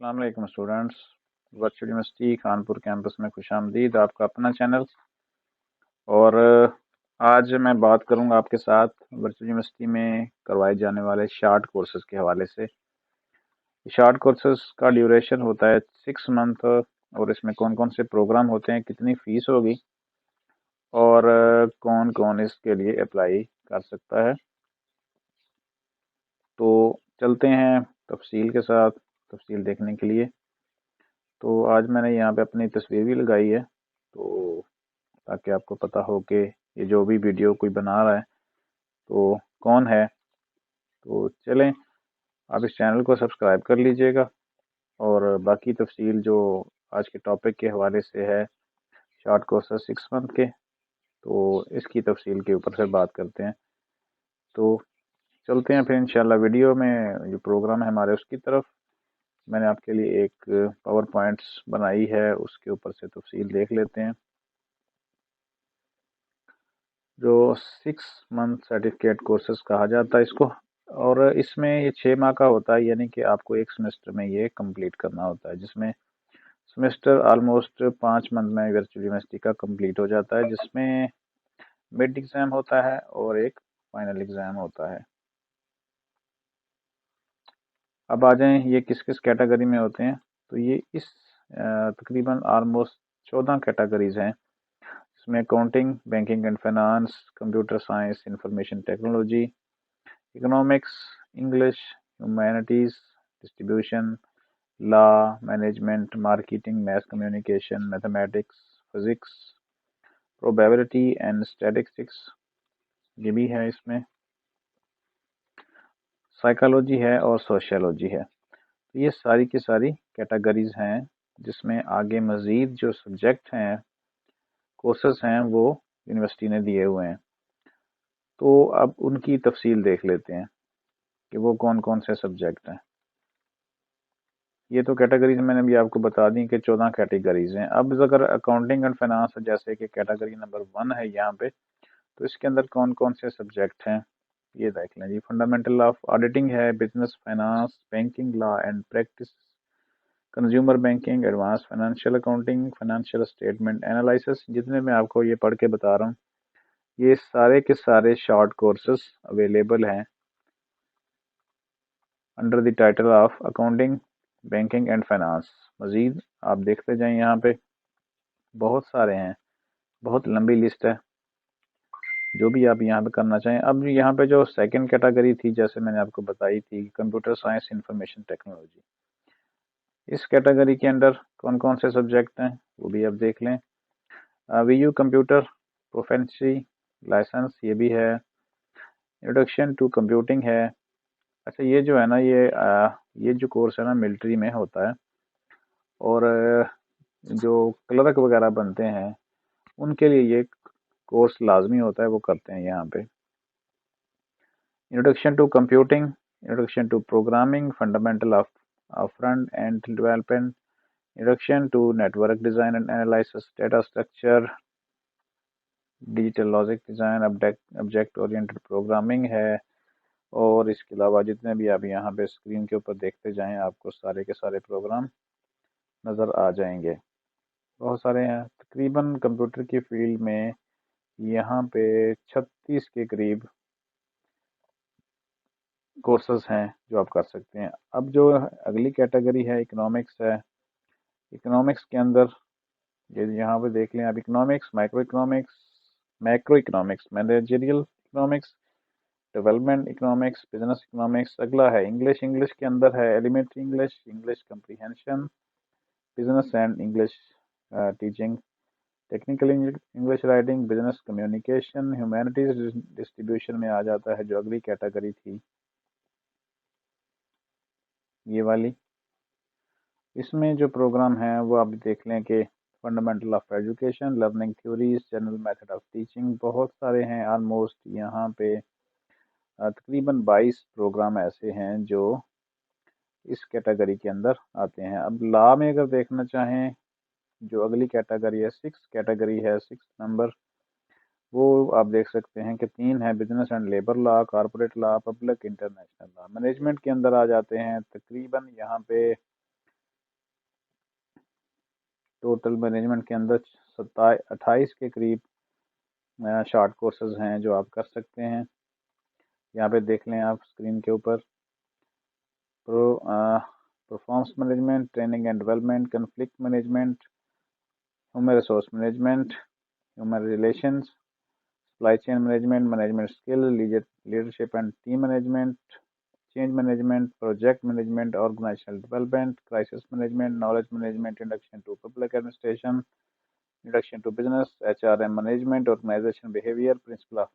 अस्सलाम वालेकुम students. Virtual university Kanpur campus में खुश आमदीद। आपका अपना चैनल। और आज मैं बात करूंगा आपके साथ वर्चुअल यूनिवर्सिटी में करवाए जाने वाले शार्ट कोर्सेज के हवाले से। शार्ट कोर्सेज का ड्यूरेशन होता है 6 मंथ और इसमें कौन कौन से प्रोग्राम होते हैं, कितनी फ़ीस होगी और कौन कौन इसके लिए अप्लाई कर सकता है। तो चलते हैं तफसील के साथ, तफसील देखने के लिए। तो आज मैंने यहाँ पे अपनी तस्वीर भी लगाई है, तो ताकि आपको पता हो कि ये जो भी वीडियो कोई बना रहा है तो कौन है। तो चलें, आप इस चैनल को सब्सक्राइब कर लीजिएगा और बाकी तफसील जो आज के टॉपिक के हवाले से है, शॉर्ट कोर्सेस 6 मंथ के, तो इसकी तफसील के ऊपर से बात करते हैं। तो चलते हैं फिर इंशाल्लाह वीडियो में जो प्रोग्राम है हमारे उसकी तरफ। मैंने आपके लिए एक पावर पॉइंट्स बनाई है, उसके ऊपर से तफसील देख लेते हैं। जो 6 मंथ सर्टिफिकेट कोर्सेज कहा जाता है इसको, और इसमें ये 6 माह का होता है, यानी कि आपको एक सेमेस्टर में ये कंप्लीट करना होता है, जिसमें सेमेस्टर ऑलमोस्ट 5 मंथ में वर्चुअल यूनिवर्सिटी का कंप्लीट हो जाता है, जिसमें मिड एग्ज़ाम होता है और एक फाइनल एग्ज़ाम होता है। अब आ जाएं ये किस किस कैटेगरी में होते हैं। तो ये इस तकरीबन ऑलमोस्ट 14 कैटेगरीज हैं, इसमें accounting, banking and finance, computer science, information technology, economics, English, humanities, distribution, law, management, marketing, math communication, mathematics, physics, probability and statistics, ये भी है। इसमें साइकोलॉजी है और सोशियोलॉजी है। तो ये सारी की सारी कैटेगरीज हैं, जिसमें आगे मज़ीद जो सब्जेक्ट हैं, कोर्सेज हैं, वो यूनिवर्सिटी ने दिए हुए हैं। तो अब उनकी तफसील देख लेते हैं कि वो कौन कौन से सब्जेक्ट हैं। ये तो कैटेगरीज मैंने भी आपको बता दी कि 14 कैटेगरीज हैं। अब अगर अकाउंटिंग एंड फाइनेंस जैसे कि कैटेगरी नंबर 1 है यहाँ पे, तो इसके अंदर कौन कौन से सब्जेक्ट हैं ये देख लें जी। फंडामेंटल ऑफ ऑडिटिंग है, business finance, banking law and practice, consumer banking, advance financial accounting, financial statement analysis. जितने मैं आपको ये पढ़ के बता रहा हूँ, ये सारे के सारे शॉर्ट कोर्सेस अवेलेबल हैं under the title of accounting, banking and finance. मज़ीद आप देखते जाएं, यहाँ पे बहुत सारे हैं, बहुत लंबी लिस्ट है, जो भी आप यहाँ पे करना चाहें। अब यहाँ पे जो सेकंड कैटेगरी थी, जैसे मैंने आपको बताई थी, कंप्यूटर साइंस इंफॉर्मेशन टेक्नोलॉजी, इस कैटेगरी के अंदर कौन कौन से सब्जेक्ट हैं वो भी आप देख लें। वीयू कंप्यूटर प्रोफेंसी लाइसेंस, ये भी है। इंट्रोडक्शन टू कंप्यूटिंग है। अच्छा, ये जो है ना, ये जो कोर्स है ना, मिलिट्री में होता है, और जो क्लर्क वगैरह बनते हैं उनके लिए ये कोर्स लाजमी होता है, वो करते हैं यहाँ पे। Introduction to computing, introduction to programming, fundamental of front end development, introduction to network design and analysis, data structure, digital logic design, object oriented programming है। और इसके अलावा जितने भी आप यहाँ पे स्क्रीन के ऊपर देखते जाएं, आपको सारे के सारे प्रोग्राम नज़र आ जाएंगे। बहुत सारे हैं, तकरीबन कंप्यूटर की फील्ड में यहाँ पे 36 के करीब कोर्सेज हैं जो आप कर सकते हैं। अब जो अगली कैटेगरी है, इकोनॉमिक्स है। इकोनॉमिक्स के अंदर ये यहाँ पे देख लें आप, economics, micro economics, macro economics, managerial economics, development economics, business economics. अगला है इंग्लिश। इंग्लिश के अंदर है elementary English, English comprehension, business and English teaching, technical English writing, business communication. Humanities distribution में आ जाता है जो अगली कैटेगरी थी, ये वाली। इसमें जो प्रोग्राम है वो आप देख लें कि fundamental of education, learning theories, general method of teaching, बहुत सारे हैं। ऑलमोस्ट यहाँ पे तकरीबन 22 प्रोग्राम ऐसे हैं जो इस कैटेगरी के अंदर आते हैं। अब लॉ में अगर देखना चाहें, जो अगली कैटेगरी है, 6 कैटेगरी है, 6 नंबर, वो आप देख सकते हैं कि 3 है, business and labour law, corporate law, public international law. Management के अंदर आ जाते हैं तकरीबन यहाँ पे ٹوٹل مینجمنٹ کے اندر 28 کے قریب شارٹ کورسز ہیں جو آپ کر سکتے ہیں. یہاں پہ دیکھ لیں آپ اسکرین کے اوپر performance management, training and development, conflict management, human resource management, human relations, supply chain management, management skill, leadership and team management, change management, project management, organizational development, crisis management, knowledge management, induction to public administration, induction to business, HRM management, organization behaviour, principle of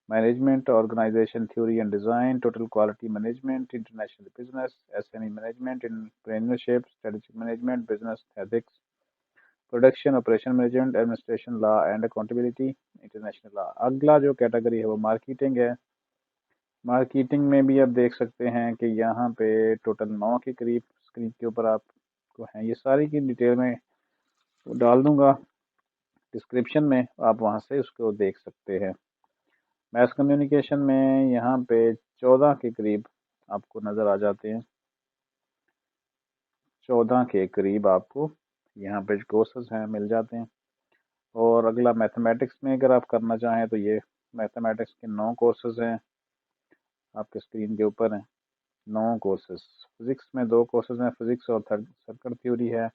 management, organization theory and design, total quality management, international business, SME management, entrepreneurship, strategic management, business ethics, production operation management, administration law and accountability, international law. اگلا جو category ہے وہ marketing ہے. Marketing میں بھی آپ دیکھ سکتے ہیں کہ یہاں پہ ٹوٹل 9 کے قریب اسکرین کے اوپر آپ کو ہیں. یہ ساری کی ڈیٹیل میں ڈال دوں گا ڈسکرپشن میں، آپ وہاں سے اس کو دیکھ سکتے ہیں. میس کمیونیکیشن میں یہاں پہ 14 کے قریب آپ کو نظر آ جاتے ہیں. 14 کے قریب آپ کو یہاں پہ کورسز ہیں مل جاتے ہیں. اور اگلا میتھمیٹکس میں اگر آپ کرنا چاہیں تو یہ میتھمیٹکس کے 9 کورسز ہیں آپ کے اسکرین کے اوپر ہیں. 9 کورسز. فزکس میں 2 کورسز ہیں، فزکس اور سرکٹ تھیوری ہے.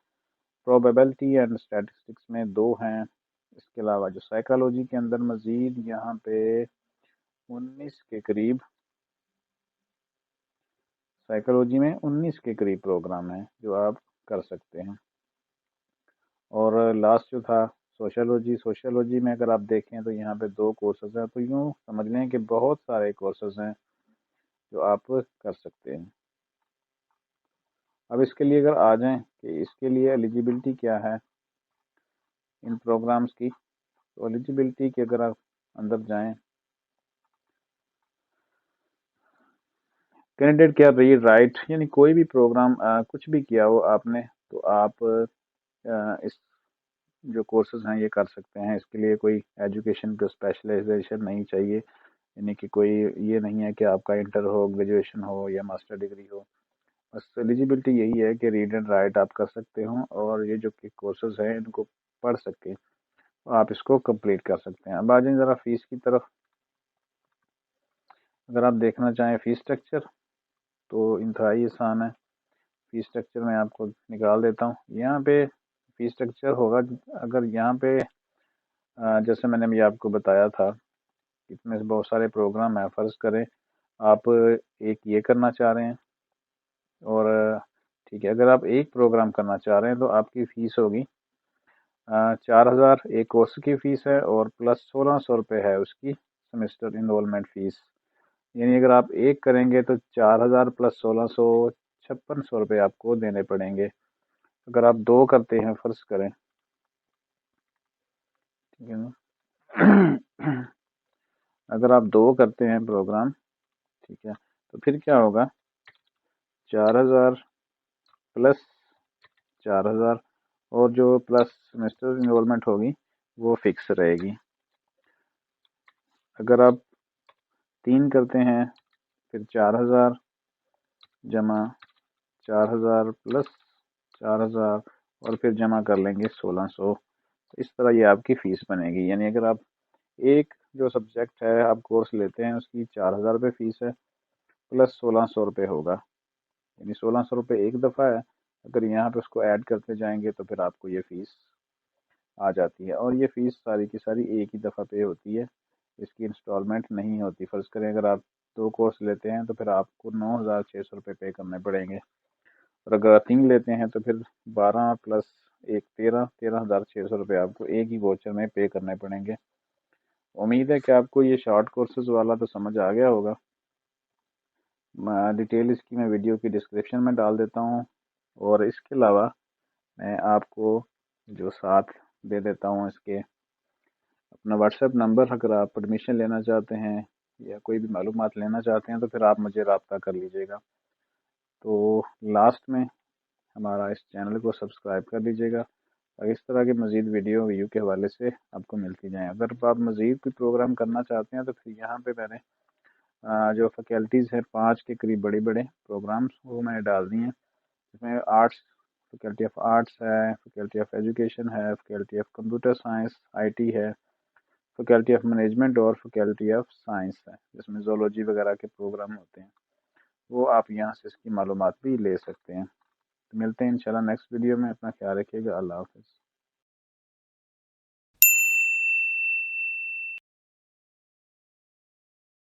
پروبیبلٹی اینڈ اسٹیٹسٹکس میں 2 ہیں. اس کے علاوہ جو سائیکالوجی کے اندر مزید یہاں پہ 19 کے قریب، سائیکالوجی میں 19 کے قریب پروگرام ہیں جو آپ کر سکتے ہیں. اور لاسٹ جو تھا سوشیولوجی میں اگر آپ دیکھیں تو یہاں پہ 2 کورسز ہیں. تو یوں سمجھ لیں کہ بہت سارے کورسز ہیں جو آپ کر سکتے ہیں. اب اس کے لیے اگر آ جائیں کہ اس کے لیے ایلیجیبلٹی کیا ہے ان پروگرامز کی، تو ایلیجیبلٹی کے اگر آپ اندر جائیں، کینڈیڈیٹ کیا ریڈ رائٹ، یعنی کوئی بھی پروگرام کچھ بھی کیا ہو آپ نے تو آپ اس جو کورسز ہیں یہ کر سکتے ہیں. اس کے لیے کوئی ایجوکیشن کو اسپیشلائزیشن نہیں چاہیے، یعنی کہ کوئی یہ نہیں ہے کہ آپ کا انٹر ہو، گریجویشن ہو یا ماسٹر ڈگری ہو. بس ایلیجیبلٹی یہی ہے کہ ریڈ اینڈ رائٹ آپ کر سکتے ہوں اور یہ جو کورسز ہیں ان کو پڑھ سکیں، آپ اس کو کمپلیٹ کر سکتے ہیں. اب آ جائیں ذرا فیس کی طرف. اگر آپ دیکھنا چاہیں فیس اسٹرکچر تو انتہائی آسان ہے. فیس اسٹرکچر میں آپ کو نکال دیتا ہوں. یہاں پہ فیس اسٹرکچر ہوگا، اگر یہاں پہ جیسے میں نے بھی آپ کو بتایا تھا اس میں بہت سارے پروگرام ہیں. فرض کریں آپ ایک یہ کرنا چاہ رہے ہیں اور ٹھیک ہے، اگر آپ ایک پروگرام کرنا چاہ رہے ہیں تو آپ کی فیس ہوگی 4000 ایک کورس کی فیس ہے، اور پلس 1600 روپے ہے اس کی سیمسٹر انرولمنٹ فیس. یعنی اگر آپ ایک کریں گے تو 4000 پلس 1600 5600 روپے آپ کو دینے پڑیں گے. اگر آپ 2 کرتے ہیں فرض کریں، ٹھیک ہے نا، اگر آپ 2 کرتے ہیں پروگرام، ٹھیک ہے، تو پھر کیا ہوگا 4000 پلس 4000 اور جو پلس سیمسٹر انرولمنٹ ہوگی وہ فکس رہے گی. اگر آپ 3 کرتے ہیں پھر 4000 جمع 4000 پلس 4000 اور پھر جمع کر لیں گے 1600. اس طرح یہ آپ کی فیس بنے گی. یعنی اگر آپ ایک جو سبجیکٹ ہے آپ کورس لیتے ہیں اس کی 4000 روپے فیس ہے، پلس 1600 روپے ہوگا، یعنی 1600 روپے ایک دفعہ ہے. اگر یہاں پہ اس کو ایڈ کرتے جائیں گے تو پھر آپ کو یہ فیس آ جاتی ہے. اور یہ فیس ساری کی ساری ایک ہی دفعہ پے ہوتی ہے، اس کی انسٹالمنٹ نہیں ہوتی. فرض کریں اگر آپ 2 کورس لیتے ہیں تو پھر آپ کو 9600 روپے پے کرنے پڑیں گے، اور اگر 3 لیتے ہیں تو پھر 12 پلس 1 13,600 روپے آپ کو ایک ہی ووچر میں پے کرنے پڑیں گے. امید ہے کہ آپ کو یہ شارٹ کورسز والا تو سمجھ آ گیا ہوگا. ڈیٹیل اس کی میں ویڈیو کی ڈسکرپشن میں ڈال دیتا ہوں، اور اس کے علاوہ میں آپ کو جو ساتھ دے دیتا ہوں اس کے اپنا واٹس ایپ نمبر. اگر آپ ایڈمیشن لینا چاہتے ہیں یا کوئی بھی معلومات لینا چاہتے ہیں تو پھر آپ مجھے رابطہ کر لیجیے گا. تو لاسٹ میں ہمارا اس چینل کو سبسکرائب کر لیجیے گا اور اس طرح کے مزید ویڈیو کے حوالے سے آپ کو ملتی جائیں. اگر آپ مزید کوئی پروگرام کرنا چاہتے ہیں تو پھر یہاں پہ میں نے جو فیکلٹیز ہیں 5 کے قریب بڑے بڑے پروگرامس وہ میں نے ڈال دی ہیں. اس میں آرٹس فیکلٹی آف آرٹس ہے، فیکلٹی آف ایجوکیشن ہے، faculty of computer science IT ہے، فیکلٹی آف مینجمنٹ اور فیکلٹی آف سائنس ہے، جس میں زولوجی وغیرہ کے پروگرام ہوتے ہیں، وہ آپ یہاں سے اس کی معلومات بھی لے سکتے ہیں۔ ملتے ہیں انشاءاللہ نیکسٹ ویڈیو میں، اپنا خیال رکھیے گا، اللہ حافظ۔